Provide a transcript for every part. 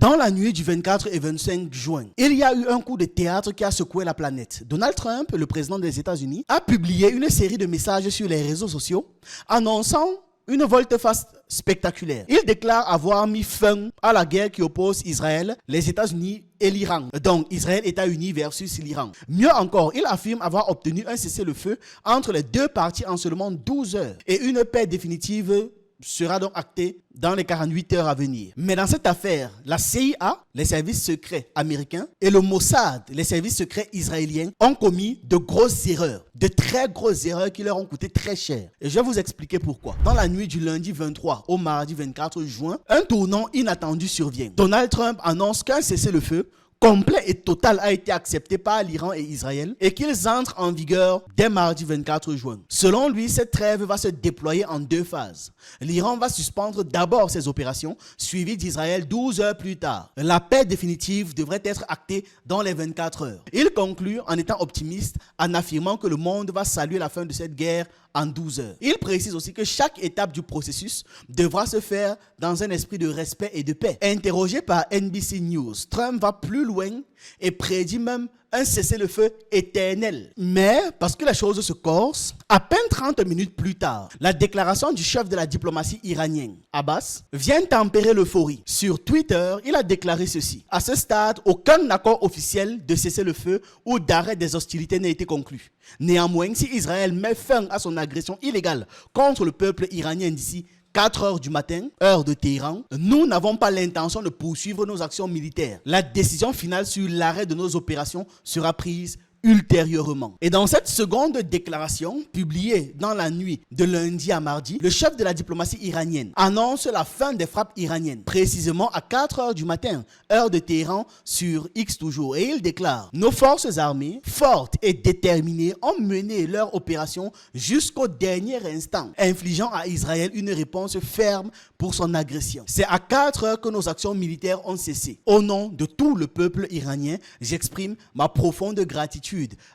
Dans la nuit du 24 et 25 juin, il y a eu un coup de théâtre qui a secoué la planète. Donald Trump, le président des États-Unis, a publié une série de messages sur les réseaux sociaux annonçant une volte-face spectaculaire. Il déclare avoir mis fin à la guerre qui oppose Israël, les États-Unis et l'Iran. Donc, Israël États-Unis versus l'Iran. Mieux encore, il affirme avoir obtenu un cessez-le-feu entre les deux parties en seulement 12 heures et une paix définitive sera donc actée dans les 48 heures à venir. Mais dans cette affaire, la CIA, les services secrets américains, et le Mossad, les services secrets israéliens, ont commis de grosses erreurs, de très grosses erreurs qui leur ont coûté très cher. Et je vais vous expliquer pourquoi. Dans la nuit du lundi 23 au mardi 24 juin, un tournant inattendu survient. Donald Trump annonce qu'un cessez-le-feu complet et total a été accepté par l'Iran et Israël et qu'ils entrent en vigueur dès mardi 24 juin. Selon lui, cette trêve va se déployer en deux phases. L'Iran va suspendre d'abord ses opérations, suivies d'Israël 12 heures plus tard. La paix définitive devrait être actée dans les 24 heures. Il conclut en étant optimiste en affirmant que le monde va saluer la fin de cette guerre en 12 heures. Il précise aussi que chaque étape du processus devra se faire dans un esprit de respect et de paix. Interrogé par NBC News, Trump va plus loin et prédit même un cessez-le-feu éternel. Mais, parce que la chose se corse, à peine 30 minutes plus tard, la déclaration du chef de la diplomatie iranienne, Abbas, vient tempérer l'euphorie. Sur Twitter, il a déclaré ceci. À ce stade, aucun accord officiel de cessez-le-feu ou d'arrêt des hostilités n'a été conclu. Néanmoins, si Israël met fin à son agression illégale contre le peuple iranien d'ici 4 heures du matin, heure de Téhéran, nous n'avons pas l'intention de poursuivre nos actions militaires. La décision finale sur l'arrêt de nos opérations sera prise ultérieurement. Et dans cette seconde déclaration, publiée dans la nuit de lundi à mardi, le chef de la diplomatie iranienne annonce la fin des frappes iraniennes, précisément à 4 heures du matin, heure de Téhéran, sur X toujours. Et il déclare: nos forces armées, fortes et déterminées, ont mené leur opération jusqu'au dernier instant, infligeant à Israël une réponse ferme pour son agression. C'est à 4 heures que nos actions militaires ont cessé. Au nom de tout le peuple iranien, j'exprime ma profonde gratitude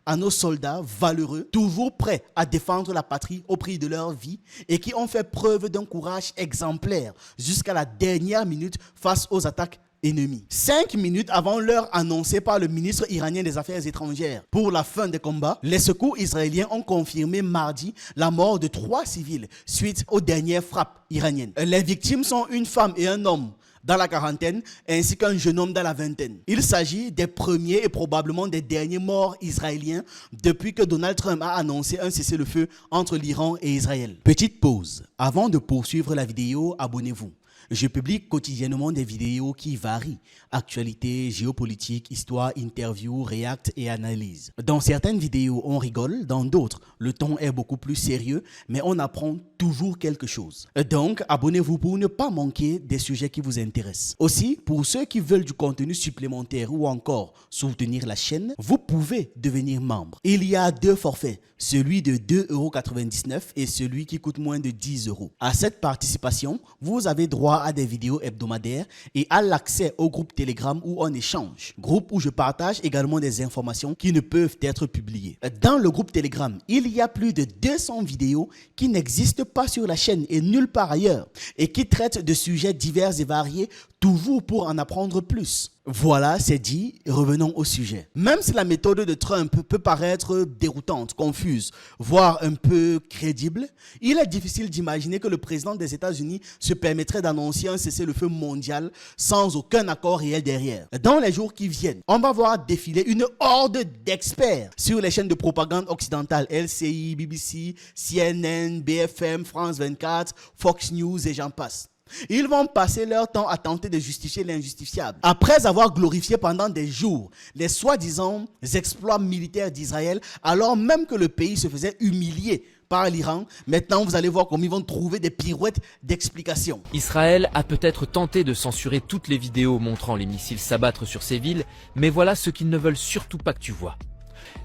à nos soldats valeureux, toujours prêts à défendre la patrie au prix de leur vie et qui ont fait preuve d'un courage exemplaire jusqu'à la dernière minute face aux attaques ennemies. 5 minutes avant l'heure annoncée par le ministre iranien des Affaires étrangères pour la fin des combats, les secours israéliens ont confirmé mardi la mort de 3 civils suite aux dernières frappes iraniennes. Les victimes sont une femme et un homme dans la quarantaine, ainsi qu'un jeune homme dans la vingtaine. Il s'agit des premiers et probablement des derniers morts israéliens depuis que Donald Trump a annoncé un cessez-le-feu entre l'Iran et Israël. Petite pause. Avant de poursuivre la vidéo, abonnez-vous. Je publie quotidiennement des vidéos qui varient. Actualité, géopolitique, histoire, interview, react et analyse. Dans certaines vidéos, on rigole. Dans d'autres, le ton est beaucoup plus sérieux, mais on apprend toujours quelque chose. Donc, abonnez-vous pour ne pas manquer des sujets qui vous intéressent. Aussi, pour ceux qui veulent du contenu supplémentaire ou encore soutenir la chaîne, vous pouvez devenir membre. Il y a 2 forfaits, celui de 2,99 € et celui qui coûte moins de 10 €. À cette participation, vous avez droit à des vidéos hebdomadaires et à l'accès au groupe Telegram où on échange. Groupe où je partage également des informations qui ne peuvent être publiées. Dans le groupe Telegram, il y a plus de 200 vidéos qui n'existent pas sur la chaîne et nulle part ailleurs et qui traitent de sujets divers et variés, toujours pour en apprendre plus. Voilà, c'est dit, revenons au sujet. Même si la méthode de Trump peut paraître déroutante, confuse, voire un peu crédible, il est difficile d'imaginer que le président des États-Unis se permettrait d'annoncer un cessez-le-feu mondial sans aucun accord réel derrière. Dans les jours qui viennent, on va voir défiler une horde d'experts sur les chaînes de propagande occidentales, LCI, BBC, CNN, BFM, France 24, Fox News et j'en passe. Ils vont passer leur temps à tenter de justifier l'injustifiable. Après avoir glorifié pendant des jours les soi-disant exploits militaires d'Israël, alors même que le pays se faisait humilier par l'Iran, maintenant vous allez voir comment ils vont trouver des pirouettes d'explication. Israël a peut-être tenté de censurer toutes les vidéos montrant les missiles s'abattre sur ces villes, mais voilà ce qu'ils ne veulent surtout pas que tu vois.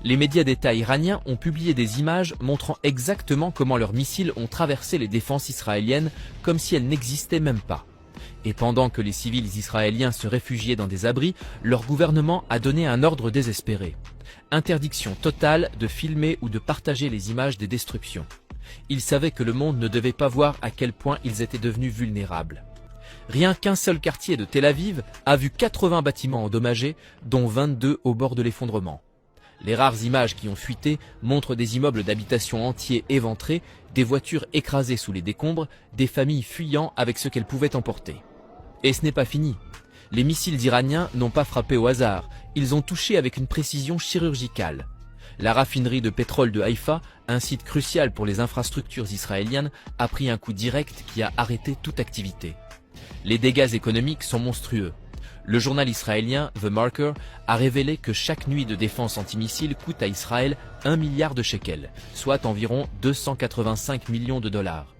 Les médias d'État iraniens ont publié des images montrant exactement comment leurs missiles ont traversé les défenses israéliennes comme si elles n'existaient même pas. Et pendant que les civils israéliens se réfugiaient dans des abris, leur gouvernement a donné un ordre désespéré. Interdiction totale de filmer ou de partager les images des destructions. Ils savaient que le monde ne devait pas voir à quel point ils étaient devenus vulnérables. Rien qu'un seul quartier de Tel Aviv a vu 80 bâtiments endommagés, dont 22 au bord de l'effondrement. Les rares images qui ont fuité montrent des immeubles d'habitation entiers éventrés, des voitures écrasées sous les décombres, des familles fuyant avec ce qu'elles pouvaient emporter. Et ce n'est pas fini. Les missiles iraniens n'ont pas frappé au hasard, ils ont touché avec une précision chirurgicale. La raffinerie de pétrole de Haïfa, un site crucial pour les infrastructures israéliennes, a pris un coup direct qui a arrêté toute activité. Les dégâts économiques sont monstrueux. Le journal israélien The Marker a révélé que chaque nuit de défense antimissile coûte à Israël 1 milliard de shekels, soit environ 285 millions de dollars.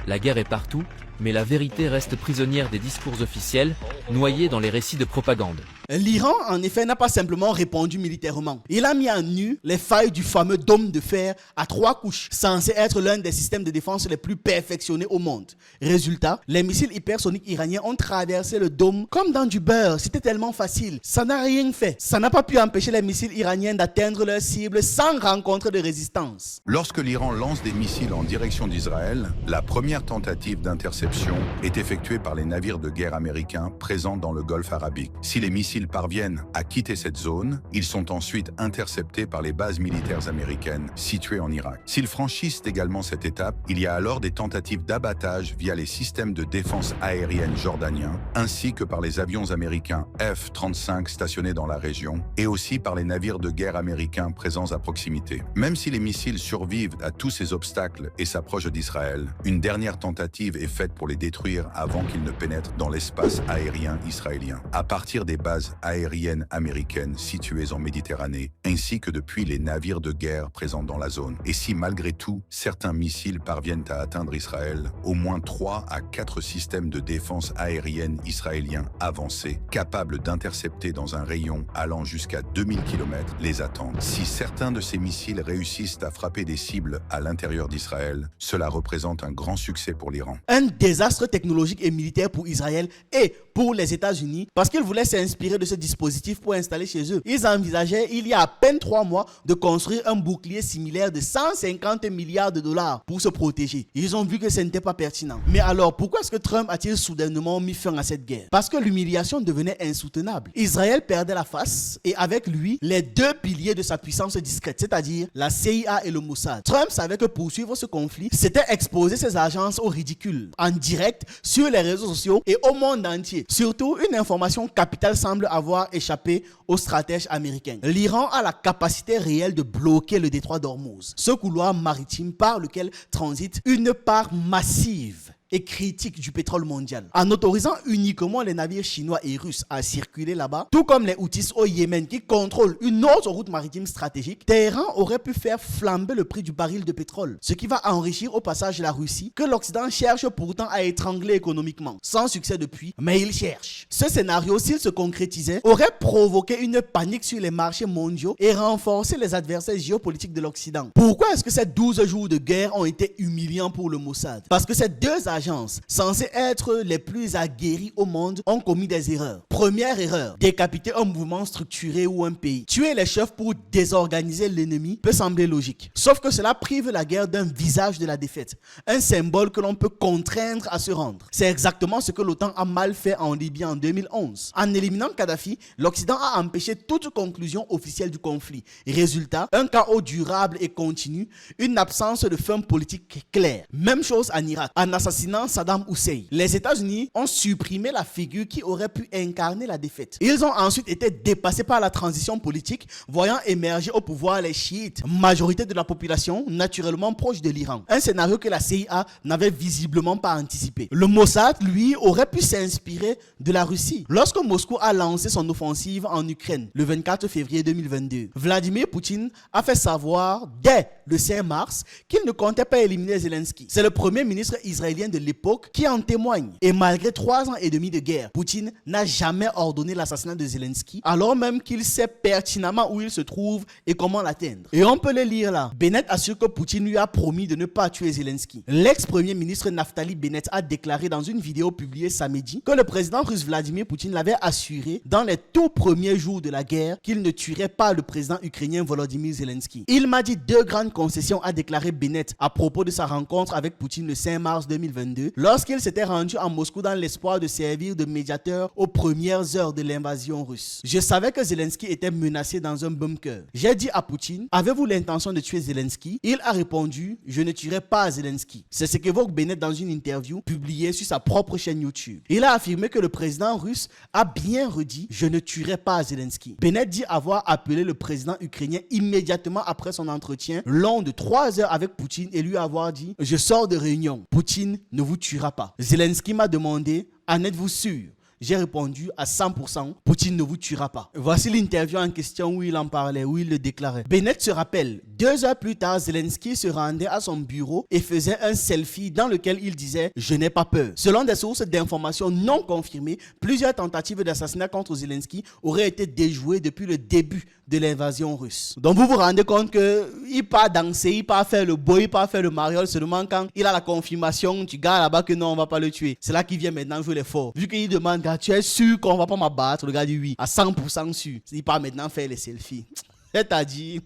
La guerre est partout, mais la vérité reste prisonnière des discours officiels, noyée dans les récits de propagande. L'Iran, en effet, n'a pas simplement répondu militairement. Il a mis en nu les failles du fameux dôme de fer à 3 couches, censé être l'un des systèmes de défense les plus perfectionnés au monde. Résultat, les missiles hypersoniques iraniens ont traversé le dôme comme dans du beurre. C'était tellement facile. Ça n'a rien fait. Ça n'a pas pu empêcher les missiles iraniens d'atteindre leur cible sans rencontrer de résistance. Lorsque l'Iran lance des missiles en direction d'Israël, la première tentative d'interception est effectuée par les navires de guerre américains présents dans le Golfe arabique. Si les missiles parviennent à quitter cette zone, ils sont ensuite interceptés par les bases militaires américaines situées en Irak. S'ils franchissent également cette étape, il y a alors des tentatives d'abattage via les systèmes de défense aérienne jordaniens, ainsi que par les avions américains F-35 stationnés dans la région, et aussi par les navires de guerre américains présents à proximité. Même si les missiles survivent à tous ces obstacles et s'approchent d'Israël, une dernière tentative est faite pour les détruire avant qu'ils ne pénètrent dans l'espace aérien israélien. À partir des bases aériennes américaines situées en Méditerranée, ainsi que depuis les navires de guerre présents dans la zone. Et si malgré tout, certains missiles parviennent à atteindre Israël, au moins 3 à 4 systèmes de défense aérienne israéliens avancés, capables d'intercepter dans un rayon allant jusqu'à 2000 km, les attendent. Si certains de ces missiles réussissent à frapper des cibles à l'intérieur d'Israël, cela représente un grand succès pour l'Iran. Un désastre technologique et militaire pour Israël et pour les États-Unis parce qu'ils voulaient s'inspirer de ce dispositif pour installer chez eux. Ils envisageaient il y a à peine 3 mois de construire un bouclier similaire de 150 milliards de dollars pour se protéger. Ils ont vu que ce n'était pas pertinent. Mais alors pourquoi est-ce que Trump a-t-il soudainement mis fin à cette guerre? Parce que l'humiliation devenait insoutenable. Israël perdait la face et avec lui les 2 piliers de sa puissance discrète, c'est-à-dire la CIA et le Mossad. Trump savait que poursuivre ce conflit, c'était exposer ses agences au ridicule, en direct, sur les réseaux sociaux et au monde entier. Surtout, une information capitale semble avoir échappé aux stratèges américains. L'Iran a la capacité réelle de bloquer le détroit d'Ormuz, ce couloir maritime par lequel transite une part massive et critique du pétrole mondial, en autorisant uniquement les navires chinois et russes à circuler là-bas, tout comme les Houthis au Yémen qui contrôlent une autre route maritime stratégique. Téhéran aurait pu faire flamber le prix du baril de pétrole, ce qui va enrichir au passage la Russie, que l'Occident cherche pourtant à étrangler économiquement. Sans succès depuis, mais il cherche. Ce scénario, s'il se concrétisait, aurait provoqué une panique sur les marchés mondiaux et renforcé les adversaires géopolitiques de l'Occident. Pourquoi est-ce que ces 12 jours de guerre ont été humiliants pour le Mossad? Parce que ces 2 agences censées être les plus aguerries au monde ont commis des erreurs. Première erreur, décapiter un mouvement structuré ou un pays. Tuer les chefs pour désorganiser l'ennemi peut sembler logique. Sauf que cela prive la guerre d'un visage de la défaite, un symbole que l'on peut contraindre à se rendre. C'est exactement ce que l'OTAN a mal fait en Libye en 2011. En éliminant Kadhafi, l'Occident a empêché toute conclusion officielle du conflit. Résultat, un chaos durable et continu, une absence de fin politique claire. Même chose en Irak. En assassinant Saddam Hussein, les États-Unis ont supprimé la figure qui aurait pu incarner la défaite. Ils ont ensuite été dépassés par la transition politique, voyant émerger au pouvoir les chiites, majorité de la population naturellement proche de l'Iran. Un scénario que la CIA n'avait visiblement pas anticipé. Le Mossad, lui, aurait pu s'inspirer de la Russie. Lorsque Moscou a lancé son offensive en Ukraine le 24 février 2022, Vladimir Poutine a fait savoir dès le 5 mars qu'il ne comptait pas éliminer Zelensky. C'est le premier ministre israélien de l'époque qui en témoigne. Et malgré 3 ans et demi de guerre, Poutine n'a jamais ordonné l'assassinat de Zelensky, alors même qu'il sait pertinemment où il se trouve et comment l'atteindre. Et on peut le lire là. Bennett assure que Poutine lui a promis de ne pas tuer Zelensky. L'ex-premier ministre Naftali Bennett a déclaré dans une vidéo publiée samedi que le président russe Vladimir Poutine l'avait assuré dans les tout premiers jours de la guerre qu'il ne tuerait pas le président ukrainien Volodymyr Zelensky. Il m'a dit 2 grandes concessions, a déclaré Bennett à propos de sa rencontre avec Poutine le 5 mars 2022. 2022 lorsqu'il s'était rendu à Moscou dans l'espoir de servir de médiateur aux premières heures de l'invasion russe. Je savais que Zelensky était menacé dans un bunker. J'ai dit à Poutine, avez-vous l'intention de tuer Zelensky? Il a répondu, je ne tuerai pas Zelensky. C'est ce qu'évoque Bennett dans une interview publiée sur sa propre chaîne YouTube. Il a affirmé que le président russe a bien redit, je ne tuerai pas Zelensky. Bennett dit avoir appelé le président ukrainien immédiatement après son entretien long de 3 heures avec Poutine et lui avoir dit, je sors de réunion, Poutine ne vous tuera pas. Zelensky m'a demandé, en êtes-vous sûr? J'ai répondu à 100%, Poutine ne vous tuera pas. Voici l'interview en question où il en parlait, où il le déclarait. Bennett se rappelle, 2 heures plus tard, Zelensky se rendait à son bureau et faisait un selfie dans lequel il disait « Je n'ai pas peur ». Selon des sources d'informations non confirmées, plusieurs tentatives d'assassinat contre Zelensky auraient été déjouées depuis le début de l'invasion russe. Donc vous vous rendez compte qu'il part danser, il part faire le beau, il part faire le mariole, seulement quand il a la confirmation du gars là-bas que non, on va pas le tuer. C'est là qu'il vient maintenant jouer les forts. Vu qu'il demande, gars, tu es sûr qu'on va pas m'abattre? Le gars dit oui, à 100% sûr. Il part maintenant faire les selfies. C'est-à-dire...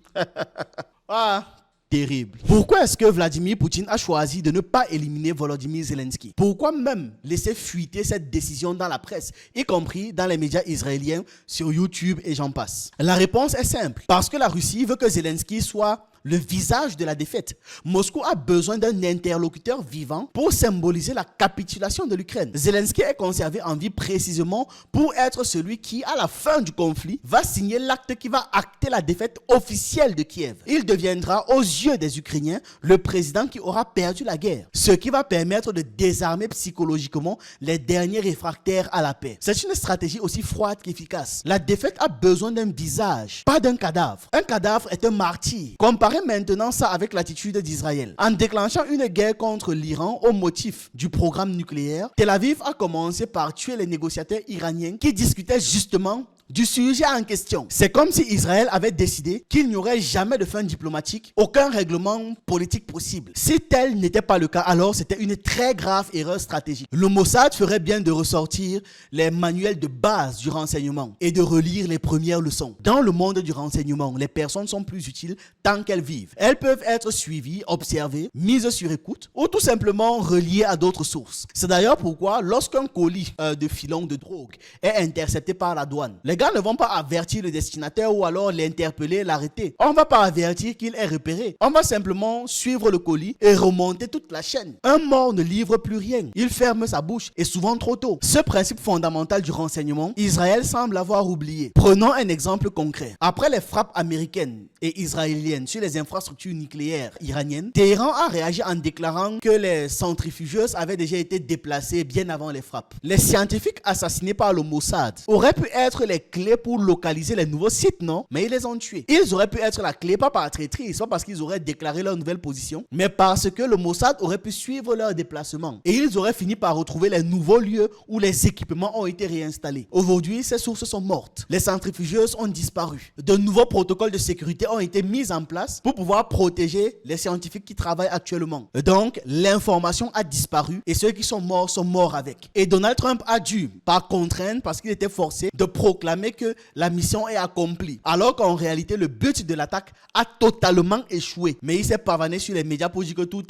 ah, terrible. Pourquoi est-ce que Vladimir Poutine a choisi de ne pas éliminer Volodymyr Zelensky? Pourquoi même laisser fuiter cette décision dans la presse, y compris dans les médias israéliens, sur YouTube et j'en passe? La réponse est simple. Parce que la Russie veut que Zelensky soit le visage de la défaite. Moscou a besoin d'un interlocuteur vivant pour symboliser la capitulation de l'Ukraine. Zelensky est conservé en vie précisément pour être celui qui, à la fin du conflit, va signer l'acte qui va acter la défaite officielle de Kiev. Il deviendra, aux yeux des Ukrainiens, le président qui aura perdu la guerre. Ce qui va permettre de désarmer psychologiquement les derniers réfractaires à la paix. C'est une stratégie aussi froide qu'efficace. La défaite a besoin d'un visage, pas d'un cadavre. Un cadavre est un martyr. Comparez maintenant ça avec l'attitude d'Israël. En déclenchant une guerre contre l'Iran au motif du programme nucléaire, Tel Aviv a commencé par tuer les négociateurs iraniens qui discutaient justement du sujet en question. C'est comme si Israël avait décidé qu'il n'y aurait jamais de fin diplomatique, aucun règlement politique possible. Si tel n'était pas le cas, alors c'était une très grave erreur stratégique. Le Mossad ferait bien de ressortir les manuels de base du renseignement et de relire les premières leçons. Dans le monde du renseignement, les personnes sont plus utiles tant qu'elles vivent. Elles peuvent être suivies, observées, mises sur écoute ou tout simplement reliées à d'autres sources. C'est d'ailleurs pourquoi lorsqu'un colis de filons de drogue est intercepté par la douane, les gars ne vont pas avertir le destinataire ou alors l'interpeller, l'arrêter. On ne va pas avertir qu'il est repéré. On va simplement suivre le colis et remonter toute la chaîne. Un mort ne livre plus rien. Il ferme sa bouche et souvent trop tôt. Ce principe fondamental du renseignement, Israël semble avoir oublié. Prenons un exemple concret. Après les frappes américaines et israéliennes sur les infrastructures nucléaires iraniennes, Téhéran a réagi en déclarant que les centrifugeuses avaient déjà été déplacées bien avant les frappes. Les scientifiques assassinés par le Mossad auraient pu être les clés pour localiser les nouveaux sites, non? Mais ils les ont tués. Ils auraient pu être la clé, pas par traîtrise, pas parce qu'ils auraient déclaré leur nouvelle position, mais parce que le Mossad aurait pu suivre leur déplacement. Et ils auraient fini par retrouver les nouveaux lieux où les équipements ont été réinstallés. Aujourd'hui, ces sources sont mortes. Les centrifugeuses ont disparu. De nouveaux protocoles de sécurité ont été mis en place pour pouvoir protéger les scientifiques qui travaillent actuellement. Donc, l'information a disparu et ceux qui sont morts avec. Et Donald Trump a dû, par contrainte, parce qu'il était forcé de proclamer que la mission est accomplie. Alors qu'en réalité, le but de l'attaque a totalement échoué. Mais il s'est pavané sur les médias pour dire que tout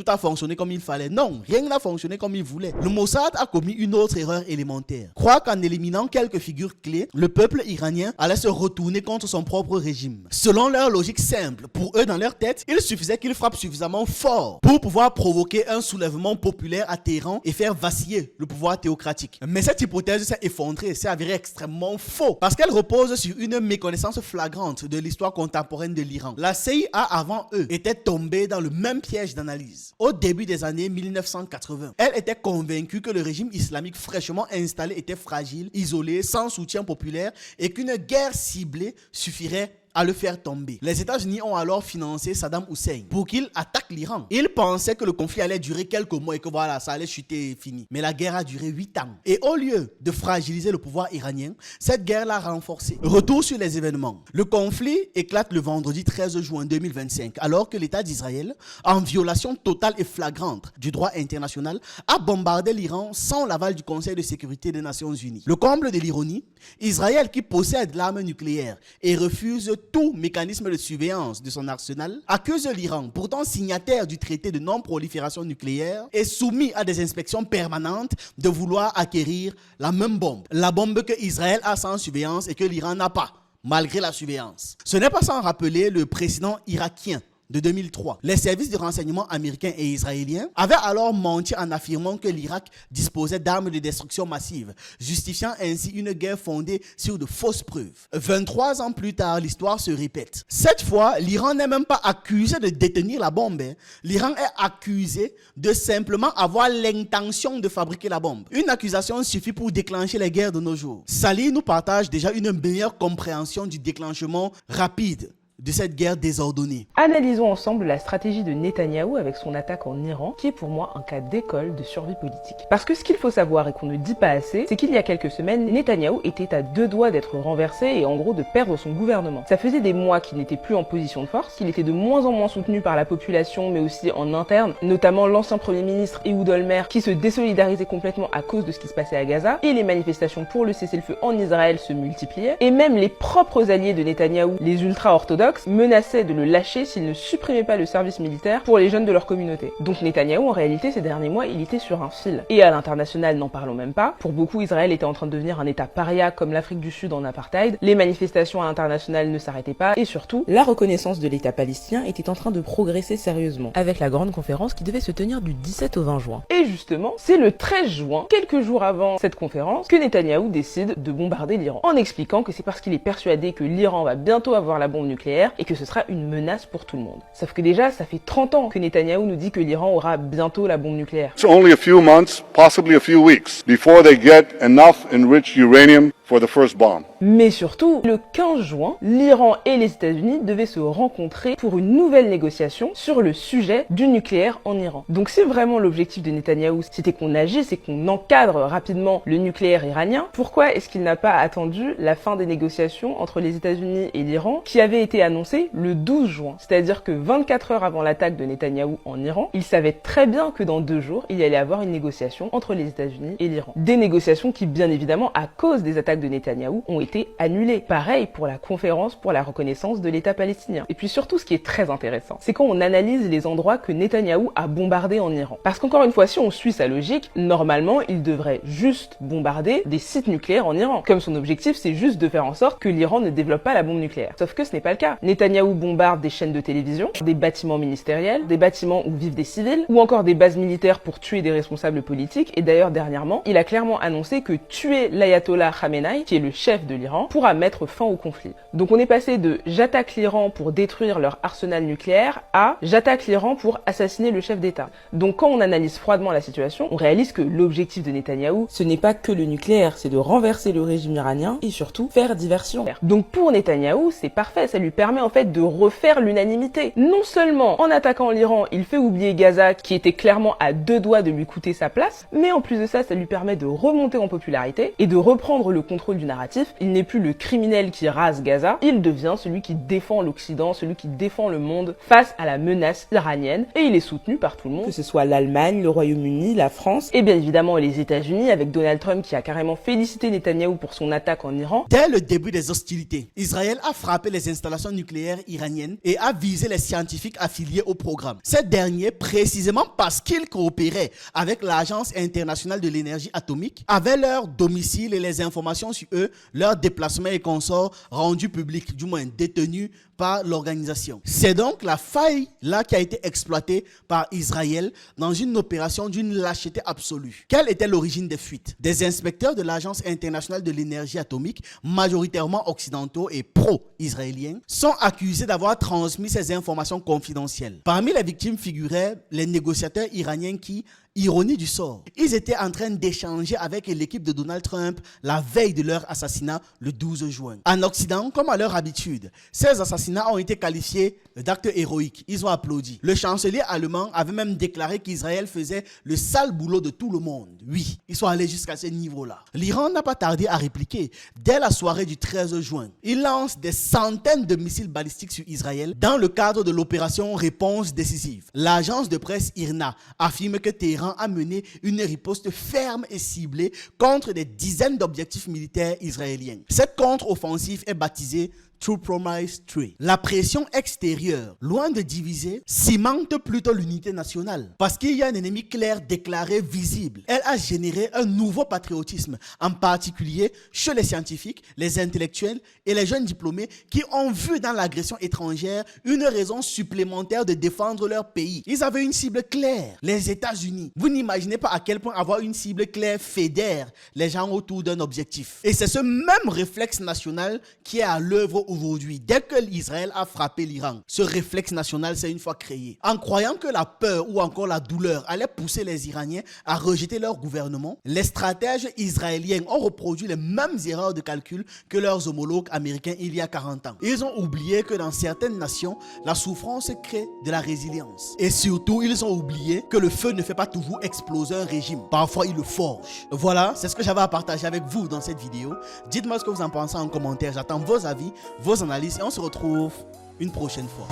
a fonctionné comme il fallait. Non, rien n'a fonctionné comme il voulait. Le Mossad a commis une autre erreur élémentaire. Croire qu'en éliminant quelques figures clés, le peuple iranien allait se retourner contre son propre régime. Selon leur logique simple, pour eux dans leur tête, il suffisait qu'ils frappent suffisamment fort pour pouvoir provoquer un soulèvement populaire à Téhéran et faire vaciller le pouvoir théocratique. Mais cette hypothèse s'est effondrée, s'est avérée extrêmement faux parce qu'elle repose sur une méconnaissance flagrante de l'histoire contemporaine de l'Iran. La CIA avant eux était tombée dans le même piège d'analyse. Au début des années 1980, elle était convaincue que le régime islamique fraîchement installé était fragile, isolé, sans soutien populaire et qu'une guerre ciblée suffirait à le faire tomber. Les États-Unis ont alors financé Saddam Hussein pour qu'il attaque l'Iran. Ils pensaient que le conflit allait durer quelques mois et que voilà, ça allait chuter et fini. Mais la guerre a duré 8 ans. Et au lieu de fragiliser le pouvoir iranien, cette guerre l'a renforcé. Retour sur les événements. Le conflit éclate le vendredi 13 juin 2025, alors que l'État d'Israël, en violation totale et flagrante du droit international, a bombardé l'Iran sans l'aval du Conseil de sécurité des Nations Unies. Le comble de l'ironie, Israël qui possède l'arme nucléaire et refuse tout mécanisme de surveillance de son arsenal, accuse l'Iran, pourtant signataire du traité de non-prolifération nucléaire et soumis à des inspections permanentes, de vouloir acquérir la même bombe. La bombe que Israël a sans surveillance et que l'Iran n'a pas, malgré la surveillance. Ce n'est pas sans rappeler le précédent irakien de 2003. Les services de renseignement américains et israéliens avaient alors menti en affirmant que l'Irak disposait d'armes de destruction massive, justifiant ainsi une guerre fondée sur de fausses preuves. 23 ans plus tard, l'histoire se répète. Cette fois, l'Iran n'est même pas accusé de détenir la bombe. L'Iran est accusé de simplement avoir l'intention de fabriquer la bombe. Une accusation suffit pour déclencher les guerres de nos jours. Salih nous partage déjà une meilleure compréhension du déclenchement rapide de cette guerre désordonnée. Analysons ensemble la stratégie de Netanyahou avec son attaque en Iran, qui est pour moi un cas d'école de survie politique. Parce que ce qu'il faut savoir et qu'on ne dit pas assez, c'est qu'il y a quelques semaines, Netanyahou était à 2 doigts d'être renversé et en gros de perdre son gouvernement. Ça faisait des mois qu'il n'était plus en position de force, qu'il était de moins en moins soutenu par la population, mais aussi en interne, notamment l'ancien premier ministre Ehud Olmert, qui se désolidarisait complètement à cause de ce qui se passait à Gaza, et les manifestations pour le cessez-le-feu en Israël se multipliaient, et même les propres alliés de Netanyahou, les ultra-orthodoxes, menaçaient de le lâcher s'il ne supprimait pas le service militaire pour les jeunes de leur communauté. Donc Netanyahou, en réalité, ces derniers mois, il était sur un fil. Et à l'international, n'en parlons même pas. Pour beaucoup, Israël était en train de devenir un état paria comme l'Afrique du Sud en apartheid. Les manifestations à l'international ne s'arrêtaient pas. Et surtout, la reconnaissance de l'état palestinien était en train de progresser sérieusement, avec la grande conférence qui devait se tenir du 17 au 20 juin. Et justement, c'est le 13 juin, quelques jours avant cette conférence, que Netanyahou décide de bombarder l'Iran, en expliquant que c'est parce qu'il est persuadé que l'Iran va bientôt avoir la bombe nucléaire et que ce sera une menace pour tout le monde. Sauf que déjà, ça fait 30 ans que Netanyahou nous dit que l'Iran aura bientôt la bombe nucléaire. It's only a few months, possibly a few weeks, before they get enough enriched uranium for the first bomb. Mais surtout, le 15 juin, l'Iran et les États-Unis devaient se rencontrer pour une nouvelle négociation sur le sujet du nucléaire en Iran. Donc si vraiment l'objectif de Netanyahou, c'était qu'on agisse et qu'on encadre rapidement le nucléaire iranien, pourquoi est-ce qu'il n'a pas attendu la fin des négociations entre les États-Unis et l'Iran, qui avait été annoncée le 12 juin? C'est-à-dire que 24 heures avant l'attaque de Netanyahou en Iran, il savait très bien que dans 2 jours, il y allait avoir une négociation entre les États-Unis et l'Iran. Des négociations qui, bien évidemment, à cause des attaques de Netanyahou, ont été annulées. Pareil pour la conférence pour la reconnaissance de l'État palestinien. Et puis surtout, ce qui est très intéressant, c'est quand on analyse les endroits que Netanyahou a bombardés en Iran. Parce qu'encore une fois, si on suit sa logique, normalement, il devrait juste bombarder des sites nucléaires en Iran. Comme son objectif, c'est juste de faire en sorte que l'Iran ne développe pas la bombe nucléaire. Sauf que ce n'est pas le cas. Netanyahou bombarde des chaînes de télévision, des bâtiments ministériels, des bâtiments où vivent des civils, ou encore des bases militaires pour tuer des responsables politiques. Et d'ailleurs, dernièrement, il a clairement annoncé que tuer l'ayatollah Khamenei, qui est le chef de l'Iran, pourra mettre fin au conflit. Donc on est passé de j'attaque l'Iran pour détruire leur arsenal nucléaire à j'attaque l'Iran pour assassiner le chef d'État. Donc quand on analyse froidement la situation, on réalise que l'objectif de Netanyahou, ce n'est pas que le nucléaire, c'est de renverser le régime iranien et surtout faire diversion. Donc pour Netanyahou, c'est parfait, ça lui permet en fait de refaire l'unanimité. Non seulement en attaquant l'Iran, il fait oublier Gaza qui était clairement à 2 doigts de lui coûter sa place, mais en plus de ça, ça lui permet de remonter en popularité et de reprendre le contrôle du narratif. Il n'est plus le criminel qui rase Gaza, il devient celui qui défend l'Occident, celui qui défend le monde face à la menace iranienne et il est soutenu par tout le monde, que ce soit l'Allemagne, le Royaume-Uni, la France et bien évidemment les États-Unis avec Donald Trump qui a carrément félicité Netanyahou pour son attaque en Iran. Dès le début des hostilités, Israël a frappé les installations nucléaires iraniennes et a visé les scientifiques affiliés au programme. Ces derniers, précisément parce qu'ils coopéraient avec l'Agence internationale de l'énergie atomique, avaient leur domicile et les informations sur eux, leurs déplacements et consorts rendus publics, du moins détenus par l'organisation. C'est donc la faille là qui a été exploitée par Israël dans une opération d'une lâcheté absolue. Quelle était l'origine des fuites? Des inspecteurs de l'Agence internationale de l'énergie atomique, majoritairement occidentaux et pro-israéliens, sont accusés d'avoir transmis ces informations confidentielles. Parmi les victimes figuraient les négociateurs iraniens qui, ironie du sort, ils étaient en train d'échanger avec l'équipe de Donald Trump la veille de leur assassinat le 12 juin. En Occident, comme à leur habitude, ces assassinats ont été qualifiés d'actes héroïques. Ils ont applaudi. Le chancelier allemand avait même déclaré qu'Israël faisait le sale boulot de tout le monde. Oui, ils sont allés jusqu'à ce niveau-là. L'Iran n'a pas tardé à répliquer. Dès la soirée du 13 juin, il lance des centaines de missiles balistiques sur Israël dans le cadre de l'opération Réponse décisive. L'agence de presse IRNA affirme que Téhéran a mené une riposte ferme et ciblée contre des dizaines d'objectifs militaires israéliens. Cette contre-offensive est baptisée to Promise 3. La pression extérieure, loin de diviser, cimente plutôt l'unité nationale. Parce qu'il y a un ennemi clair, déclaré, visible. Elle a généré un nouveau patriotisme, en particulier chez les scientifiques, les intellectuels et les jeunes diplômés qui ont vu dans l'agression étrangère une raison supplémentaire de défendre leur pays. Ils avaient une cible claire, les États-Unis. Vous n'imaginez pas à quel point avoir une cible claire fédère les gens autour d'un objectif. Et c'est ce même réflexe national qui est à l'œuvre aujourd'hui. Dès que l'Israël a frappé l'Iran, ce réflexe national s'est une fois créé. En croyant que la peur ou encore la douleur allait pousser les Iraniens à rejeter leur gouvernement, les stratèges israéliens ont reproduit les mêmes erreurs de calcul que leurs homologues américains il y a 40 ans. Ils ont oublié que dans certaines nations, la souffrance crée de la résilience. Et surtout, ils ont oublié que le feu ne fait pas toujours exploser un régime. Parfois, il le forge. Voilà, c'est ce que j'avais à partager avec vous dans cette vidéo. Dites-moi ce que vous en pensez en commentaire. J'attends vos avis, vos analyses et on se retrouve une prochaine fois.